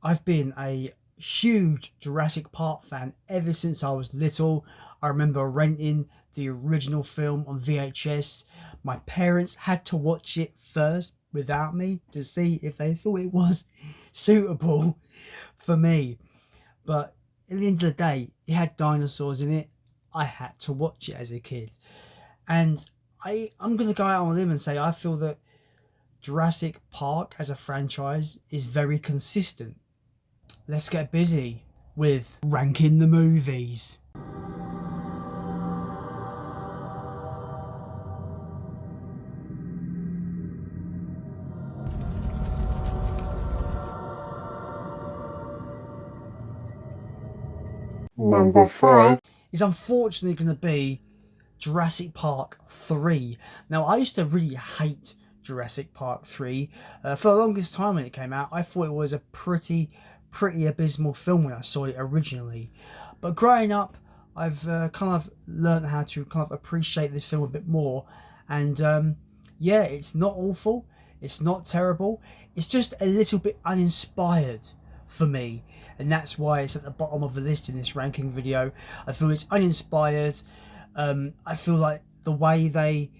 I've been a huge Jurassic Park fan ever since I was little. I remember renting the original film on VHS. My parents had to watch it first without me to see if they thought it was suitable for me. But at the end of the day, it had dinosaurs in it. I had to watch it as a kid. And I'm going to go out on a limb and say I feel that Jurassic Park as a franchise is very consistent. Let's get busy with ranking the movies. Number 5 is unfortunately going to be Jurassic Park 3. Now, I used to really hate Jurassic Park 3. For the longest time when it came out, I thought it was a pretty abysmal film when I saw it originally. But growing up, I've kind of learned how to kind of appreciate this film a bit more. And yeah, it's not awful. It's not terrible. It's just a little bit uninspired for me. And that's why it's at the bottom of the list in this ranking video. I feel it's uninspired. I feel like the way they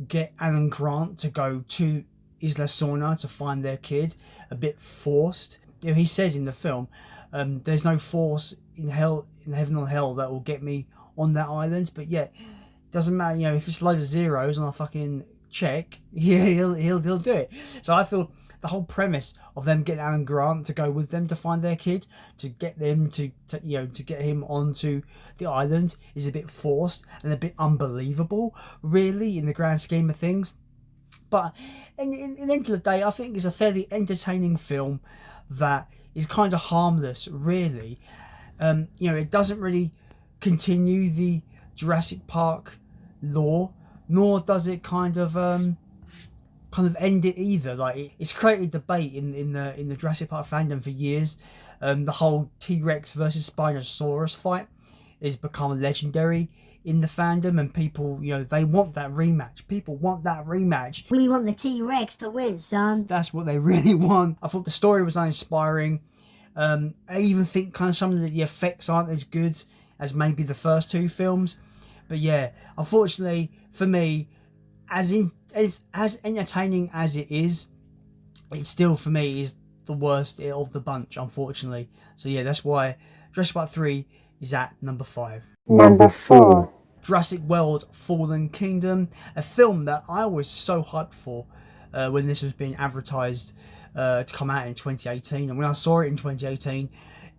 get Alan Grant to go to Isla Sorna to find their kid, a bit forced. You know, he says in the film, there's no force in heaven or hell that will get me on that island. But yeah, doesn't matter, you know, if it's a load of zeros on a fucking check, yeah, he'll do it. So I feel the whole premise of them getting Alan Grant to go with them to find their kid, to get them to get him onto the island is a bit forced and a bit unbelievable, really, in the grand scheme of things. But in the end of the day, I think it's a fairly entertaining film that is kind of harmless, really. You know, it doesn't really continue the Jurassic Park lore, nor does it kind of end it either. Like it's created debate in the Jurassic Park fandom for years. The whole T-Rex versus Spinosaurus fight has become legendary in the fandom, and people, you know, they want that rematch. People want that rematch. We want the T-Rex to win, son. That's what they really want. I thought the story was uninspiring. I even think kind of some of the effects aren't as good as maybe the first two films. But yeah, unfortunately for me, as entertaining as it is, it still for me is the worst of the bunch, unfortunately. So yeah, that's why Jurassic Park 3 is at number 5. Number 4. Jurassic World Fallen Kingdom, a film that I was so hyped for when this was being advertised to come out in 2018. And when I saw it in 2018,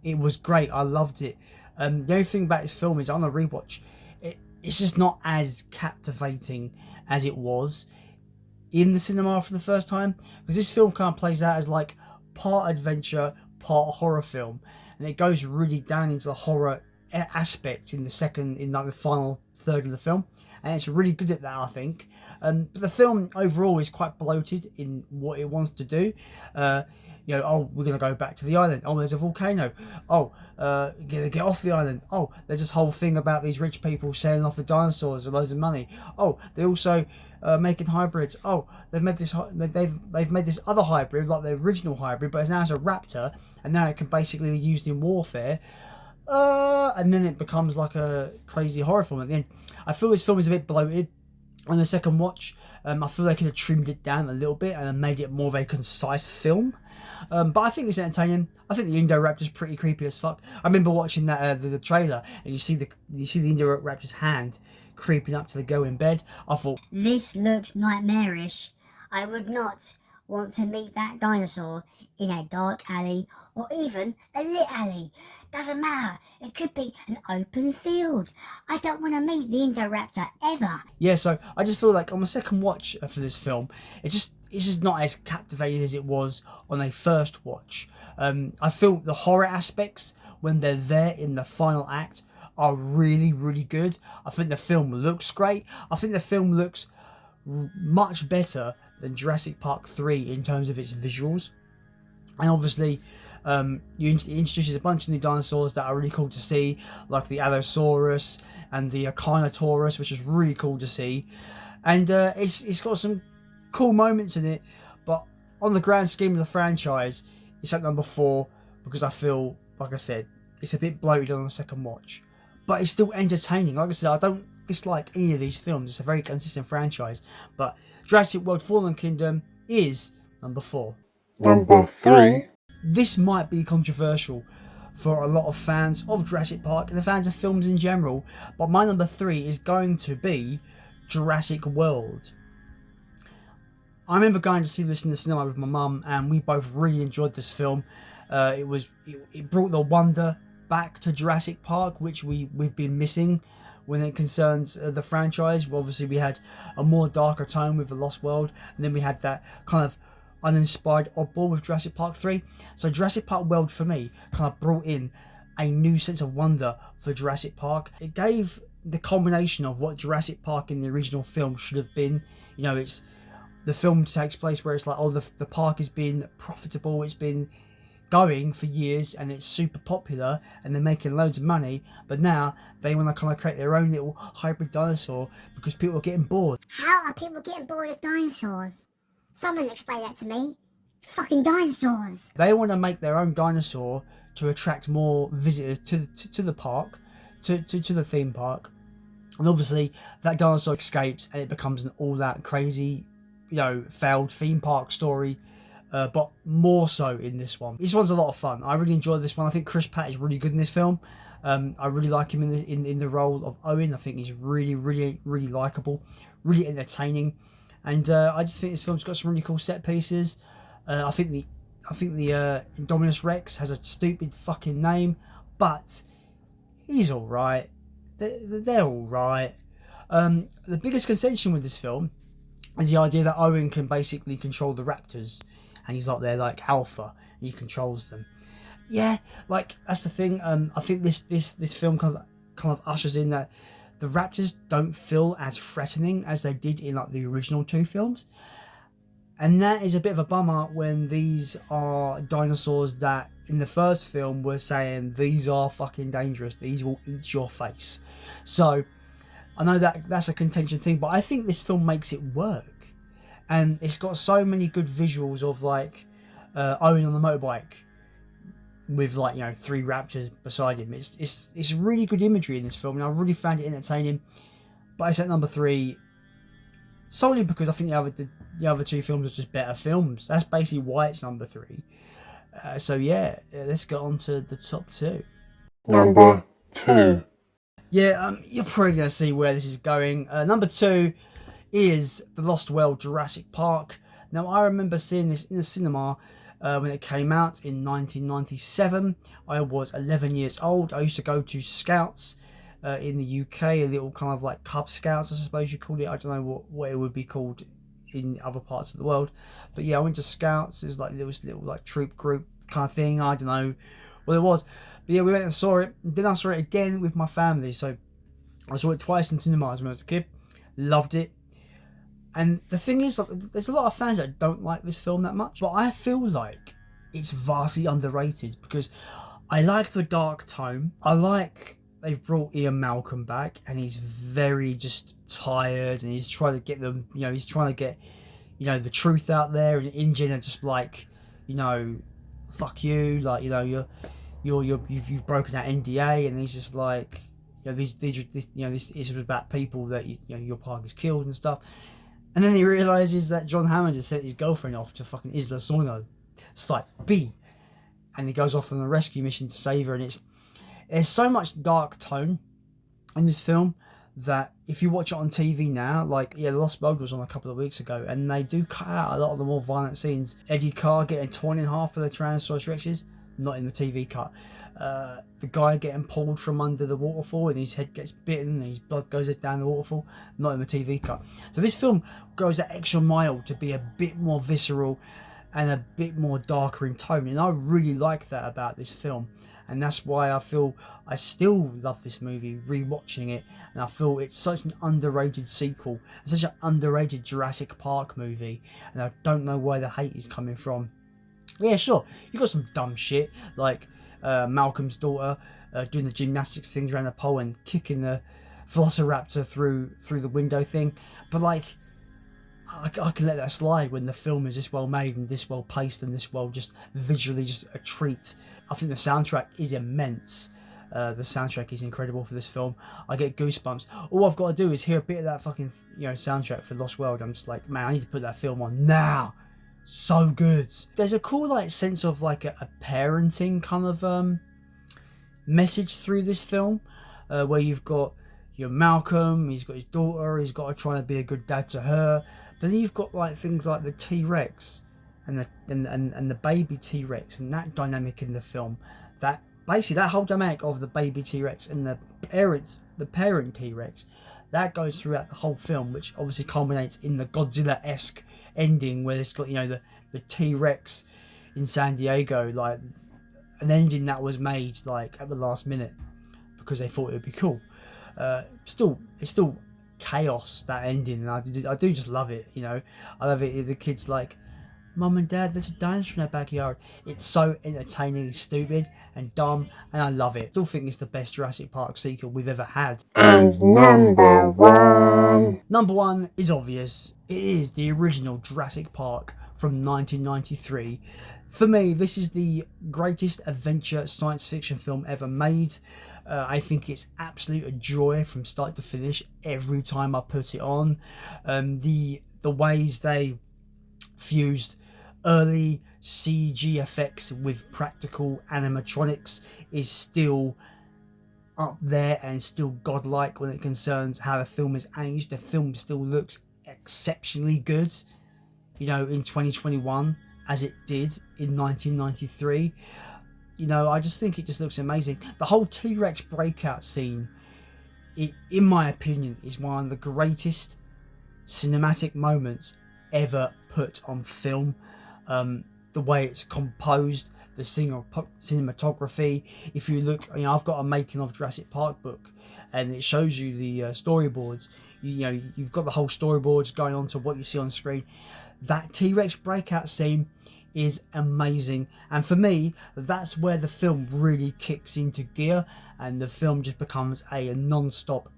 it was great. I loved it. The only thing about this film is on a rewatch, it's just not as captivating as it was in the cinema for the first time, because this film kind of plays out as like part adventure, part horror film, and it goes really down into the horror aspect in like the final third of the film, and it's really good at that, I think. But the film overall is quite bloated in what it wants to do. You know, oh, we're going to go back to the island. Oh, there's a volcano. Oh, get off the island. Oh, there's this whole thing about these rich people selling off the dinosaurs with loads of money. Oh, they also making hybrids. Oh, they've made this other hybrid, like the original hybrid, but now it's a raptor, and now it can basically be used in warfare. And then it becomes like a crazy horror film at the end. I feel this film is a bit bloated on the second watch. I feel they could have trimmed it down a little bit and made it more of a concise film. But I think it's entertaining. I think the Indoraptor's pretty creepy as fuck. I remember watching that the trailer, and you see the Indoraptor's hand creeping up to the girl in bed. I thought, this looks nightmarish. I would not want to meet that dinosaur in a dark alley or even a lit alley. Doesn't matter. It could be an open field. I don't want to meet the Indoraptor ever. Yeah, so I just feel like on my second watch for this film, it's just not as captivating as it was on a first watch. I feel the horror aspects when they're there in the final act are really, really good. I think the film looks great. I think the film looks much better than Jurassic Park 3 in terms of its visuals. And obviously, it introduces a bunch of new dinosaurs that are really cool to see, like the Allosaurus and the Carnotaurus, which is really cool to see. And it's got some cool moments in it, but on the grand scheme of the franchise, it's at number 4 because I feel, like I said, it's a bit bloated on a second watch, but it's still entertaining. Like I said, I don't dislike any of these films. It's a very consistent franchise. But Jurassic World Fallen Kingdom is number 4. Number 3. This might be controversial for a lot of fans of Jurassic Park and the fans of films in general, but my number 3 is going to be Jurassic World. I remember going to see this in the cinema with my mum, and we both really enjoyed this film. It brought the wonder back to Jurassic Park, which we've been missing when it concerns the franchise. Well, obviously we had a more darker tone with The Lost World, and then we had that kind of uninspired oddball with Jurassic Park 3. So Jurassic Park World for me kind of brought in a new sense of wonder for Jurassic Park. It gave the combination of what Jurassic Park in the original film should have been. You know, it's the film takes place where it's like, oh, the park has been profitable, it's been going for years and it's super popular and they're making loads of money, but now they want to kind of create their own little hybrid dinosaur because people are getting bored. How are people getting bored of dinosaurs? Someone explain that to me. Fucking dinosaurs. They want to make their own dinosaur to attract more visitors to the park, to the theme park, and obviously that dinosaur escapes and it becomes an all that crazy, you know, failed theme park story. But more so in this one. This one's a lot of fun. I really enjoyed this one. I think Chris Pratt is really good in this film. I really like him in the role of Owen. I think he's really likable, really entertaining, and I just think this film's got some really cool set pieces. I think the Indominus Rex has a stupid fucking name, but he's all right. They're all right. The biggest contention with this film is the idea that Owen can basically control the raptors. And he's like, they're like alpha, and he controls them. Yeah, like that's the thing. I think this film kind of ushers in that the raptors don't feel as threatening as they did in like the original 2 films, and that is a bit of a bummer when these are dinosaurs that in the first film were saying these are fucking dangerous. These will eat your face. So I know that that's a contention thing, but I think this film makes it work. And it's got so many good visuals of like Owen on the motorbike with like, you know, 3 raptors beside him. It's really good imagery in this film, and I really found it entertaining. But it's at number 3 solely because I think the other 2 films are just better films. That's basically why it's number 3. So yeah, let's get on to the top 2. Number 2. Yeah, you're probably gonna see where this is going. Number 2 is The Lost World Jurassic Park. Now, I remember seeing this in the cinema when it came out in 1997. I was 11 years old. I used to go to Scouts in the UK, a little kind of like Cub Scouts, I suppose you call it. I don't know what it would be called in other parts of the world. But yeah, I went to Scouts. It's like little like troop group kind of thing. I don't know what it was. But yeah, we went and saw it. Then I saw it again with my family. So I saw it twice in cinemas when I was a kid. Loved it. And the thing is, like, there's a lot of fans that don't like this film that much, but I feel like it's vastly underrated because I like the dark tone. I like they've brought Ian Malcolm back, and he's very just tired, and he's trying to get them, you know, he's trying to get, you know, the truth out there, and InGen are just like, you know, fuck you, like, you know, you've broken that NDA, and he's just like, you know, this is about people that you know your park has killed and stuff. And then he realises that John Hammond has sent his girlfriend off to fucking Isla Sorna, Site B. And he goes off on a rescue mission to save her. And there's so much dark tone in this film that if you watch it on TV now, like, yeah, Lost World was on a couple of weeks ago, and they do cut out a lot of the more violent scenes. Eddie Carr getting torn in half by the Tyrannosaurus Rexes, not in the TV cut. The guy getting pulled from under the waterfall and his head gets bitten and his blood goes down the waterfall, not in the TV cut. So this film goes that extra mile to be a bit more visceral and a bit more darker in tone, and I really like that about this film, and that's why I feel I still love this movie rewatching it, and I feel it's such an underrated sequel, such an underrated Jurassic Park movie, and I don't know where the hate is coming from. Yeah, sure, you got some dumb shit like Malcolm's daughter doing the gymnastics things around the pole and kicking the Velociraptor through the window thing, but like I can let that slide when the film is this well made and this well paced and this well just visually just a treat. I think the soundtrack is immense. The soundtrack is incredible for this film. I get goosebumps. All I've got to do is hear a bit of that fucking, soundtrack for Lost World. I'm just like, man, I need to put that film on now. So good. There's a cool like sense of like a parenting kind of message through this film, where you've got your Malcolm, he's got his daughter, he's got to try to be a good dad to her, but then you've got like things like the T-Rex and the baby T-Rex, and that dynamic in the film, that basically that whole dynamic of the baby T-Rex and the parent T-Rex, that goes throughout the whole film, which obviously culminates in the Godzilla-esque ending where it's got the T-Rex in San Diego, like an ending that was made like at the last minute because they thought it would be cool. It's still chaos, that ending, and I do just love it. I love it. The kids like, Mum and Dad, there's a dinosaur in our backyard. It's so entertainingly stupid and dumb, and I love it. I still think it's the best Jurassic Park sequel we've ever had. And number one. Number one is obvious. It is the original Jurassic Park from 1993. For me, this is the greatest adventure science fiction film ever made. I think it's absolute a joy from start to finish every time I put it on. The ways they fused early CG effects with practical animatronics is still up there and still godlike when it concerns how the film is aged. The film still looks exceptionally good, in 2021 as it did in 1993. I just think it just looks amazing. The whole T-Rex breakout scene, in my opinion, is one of the greatest cinematic moments ever put on film. The way it's composed, the cinematography. If you look, I've got a making of Jurassic Park book, and it shows you the storyboards. You've got the whole storyboards going on to what you see on screen. That T-Rex breakout scene is amazing, and for me, that's where the film really kicks into gear, and the film just becomes a non-stop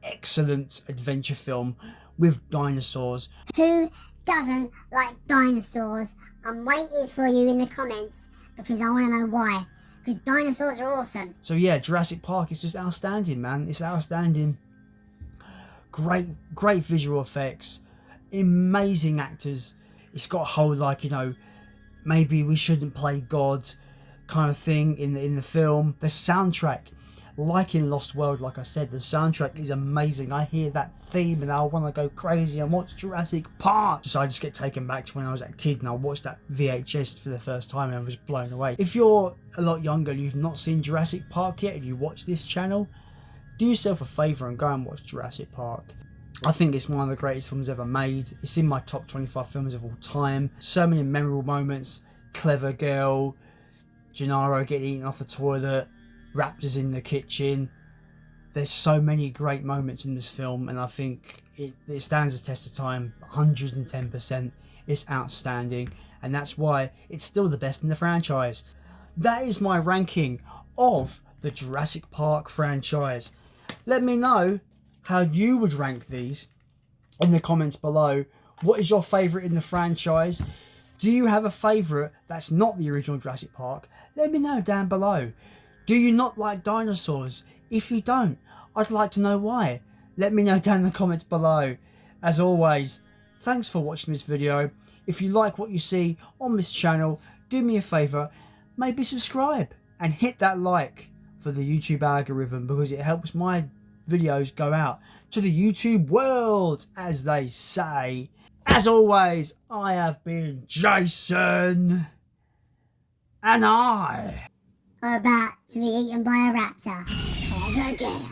excellent adventure film with dinosaurs. Who doesn't like dinosaurs? I'm waiting for you in the comments because I want to know why. Because dinosaurs are awesome. So yeah, Jurassic Park is just outstanding, man. It's outstanding. Great visual effects, amazing actors. It's got a whole maybe we shouldn't play God kind of thing in the film. The soundtrack, like in Lost World, like I said, the soundtrack is amazing. I hear that theme and I want to go crazy and watch Jurassic Park. So I just get taken back to when I was a kid and I watched that VHS for the first time and I was blown away. If you're a lot younger and you've not seen Jurassic Park yet, if you watch this channel, do yourself a favour and go and watch Jurassic Park. I think it's one of the greatest films ever made. It's in my top 25 films of all time. So many memorable moments. Clever girl, Gennaro getting eaten off the toilet, raptors in the kitchen. There's so many great moments in this film, and I think it stands the test of time. 110%. It's outstanding, and that's why it's still the best in the franchise. That is my ranking of the Jurassic Park franchise. Let me know how you would rank these in the comments below. What is your favourite in the franchise? Do you have a favourite that's not the original Jurassic Park? Let me know down below. Do you not like dinosaurs? If you don't, I'd like to know why. Let me know down in the comments below. As always, thanks for watching this video. If you like what you see on this channel, do me a favour, maybe subscribe and hit that like for the YouTube algorithm, because it helps my videos go out to the YouTube world, as they say. As always, I have been Jason, and I Are about to be eaten by a raptor. Clever girl.